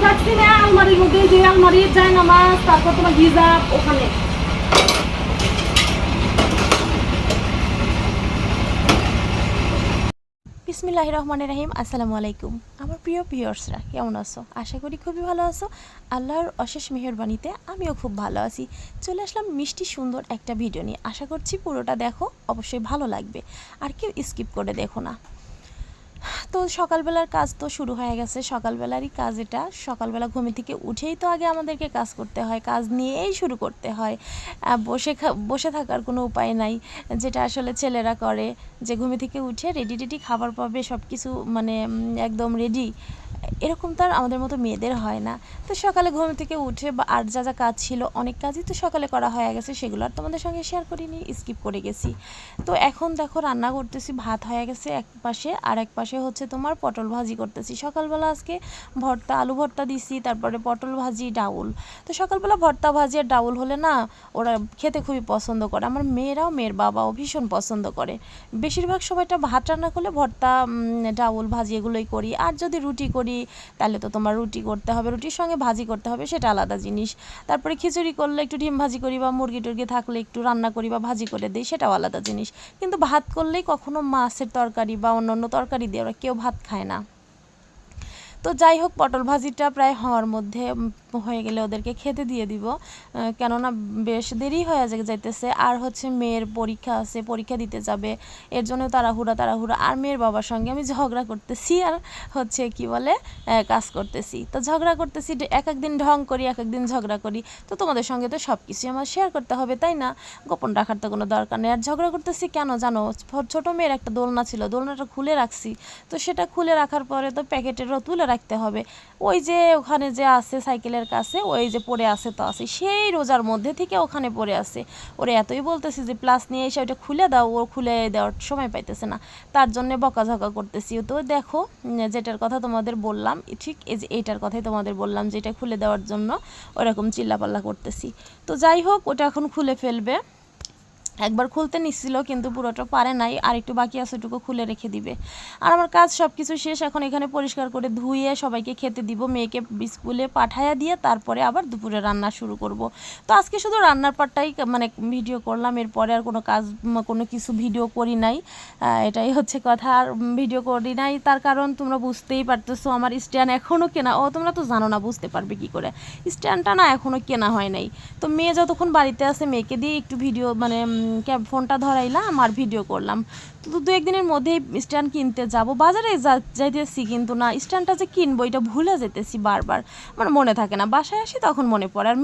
রাখছি না আলমারির মধ্যে, যে আলমারির যায় নামাজ, তারপর তোমার হিজাব ওখানে। বিসমিল্লাহির রহমানির রহিম। আসসালামু আলাইকুম আমার প্রিয় ভিউয়ার্সরা, কেমন আছো? আশা করি খুবই ভালো আছো। আল্লাহর অশেষ মেহেরবানিতে আমিও খুব ভালো আছি। চলে আসলাম মিষ্টি সুন্দর একটা ভিডিও নিয়ে। আশা করছি পুরোটা দেখো, অবশ্যই ভালো লাগবে, আর কেউ স্কিপ করে দেখো না। তো সকালবেলার কাজ তো শুরু হয়ে গেছে। সকালবেলারই কাজ এটা। সকালবেলা ঘুম থেকে উঠেই তো আগে আমাদেরকে কাজ করতে হয়, কাজ নিয়েই শুরু করতে হয়। বসে থাকার কোনো উপায় নাই, যেটা আসলে ছেলেরা করে, যে ঘুম থেকে উঠে রেডি রেডি খাবার পাবে, সব কিছু মানে একদম রেডি, এরকম তো আর আমাদের মতো মেয়েদের হয় না। তো সকালে ঘুম থেকে উঠে বা আর যা যা কাজ ছিল, অনেক কাজই তো সকালে করা হয়ে গেছে, সেগুলো আর তোমাদের সঙ্গে শেয়ার করিনি, স্কিপ করে গেছি। তো এখন দেখো রান্না করতেছি, ভাত হয়ে গেছে এক পাশে, আর এক পাশে হচ্ছে তোমার পটল ভাজি করতেছি। সকালবেলা আজকে ভর্তা, আলু ভর্তা দিছি, তারপরে পটল ভাজি, ডাউল। তো সকালবেলা ভর্তা ভাজি আর ডাউল হলে না, ওরা খেতে খুবই পছন্দ করে। আমার মেয়েরাও, মেয়ের বাবাও ভীষণ পছন্দ করে। বেশিরভাগ সময়টা ভাত রান্না করলে ভর্তা, ডাউল, ভাজি এগুলোই করি। আর যদি রুটি করি তাহলে তো তোমার রুটি করতে হবে, রুটির সঙ্গে ভাজি করতে হবে, সেটা আলাদা জিনিস। তারপরে খিচুড়ি করলে একটু ডিম ভাজি করি, বা মুরগি টুরগি থাকলে একটু রান্না করি বা ভাজি করে দিই, সেটাও আলাদা জিনিস। কিন্তু ভাত করলেই কখনো মাছের তরকারি বা অন্য তরকারি দিয়ে ওরা কেউ ভাত খায় না। তো যাই হোক, পটল ভাজিটা প্রায় হওয়ার মধ্যে হয়ে গেলে ওদেরকে খেতে দিয়ে দিব, কেননা বেশ দেরি হয়ে যাইতেছে। আর হচ্ছে মেয়ের পরীক্ষা আছে, পরীক্ষা দিতে যাবে, এর জন্য তাড়াহুড়া। আর মেয়ের বাবার সঙ্গে আমি ঝগড়া করতেছি, আর হচ্ছে কি বলে কাজ করতেছি। তো ঝগড়া করতেছি, এক একদিন ঢং করি, এক একদিন ঝগড়া করি। তো তোমাদের সঙ্গে তো সব কিছুই আমার শেয়ার করতে হবে, তাই না? গোপন রাখার তো কোনো দরকার নেই। আর ঝগড়া করতেছি কেন জানো? ছোটো মেয়ের একটা দোলনা ছিল, দোলনাটা খুলে রাখছি। তো সেটা খুলে রাখার পরে তো প্যাকেটেরও তুলে রাখতে হবে। ওই যে ওখানে যে আছে সাইকেলের কাছে, ওই যে পড়ে আছে, তো আছে সেই রোজার মধ্যে থেকে ওখানে পড়ে আছে। ওরে এতই বলতেছি যে প্লাস নিয়ে এসে ওইটা খুলে দাও, ও খুলে দেওয়ার সময় পাইতেছে না, তার জন্যে বকাঝকা করতেছি। তো দেখো, যেটার কথা তোমাদের বললাম, ঠিক এই যে এইটার কথাই তোমাদের বললাম, যেটা খুলে দেওয়ার জন্য ওরকম চিল্লাপাল্লা করতেছি। তো যাই হোক, ওটা এখন খুলে ফেলবে। একবার খুলতে নিচ্ছিল কিন্তু পুরোটা পারে নাই, আর একটু বাকি আছে, ওটুকু খুলে রেখে দিবে। আর আমার কাজ সব কিছু শেষ। এখন এখানে পরিষ্কার করে ধুয়ে সবাইকে খেতে দিব, মেয়েকে স্কুলে পাঠাইয়া দিয়ে তারপরে আবার দুপুরে রান্না শুরু করব। তো আজকে শুধু রান্নার পাটটাই মানে ভিডিও করলাম, এরপরে আর কোনো কাজ কোনো কিছু ভিডিও করি নাই। এটাই হচ্ছে কথা। আর ভিডিও করি নাই তার কারণ তোমরা বুঝতেই পারতেছো, আমার স্ট্যান্ড এখনও কেনা, তোমরা তো জানো না, বুঝতে পারবে কি করে, স্ট্যান্ডটা না এখনও কেনা হয় নাই। তো মেয়ে যতক্ষণ বাড়িতে আছে, মেয়েকে দিয়ে একটু ভিডিও মানে ফোনটা ধরাইলাম আর ভিডিও করলাম। তো দু একদিনের মধ্যেই স্ট্যান্ড কিনতে যাব, বাজারে যাইতেছি, কিন্তু না, স্ট্যান্ডটা যে কিনবো এটা ভুলে যেতেছি বারবার, আমার মনে থাকে না। বাসায় আসি তখন মনে পড়ে। আর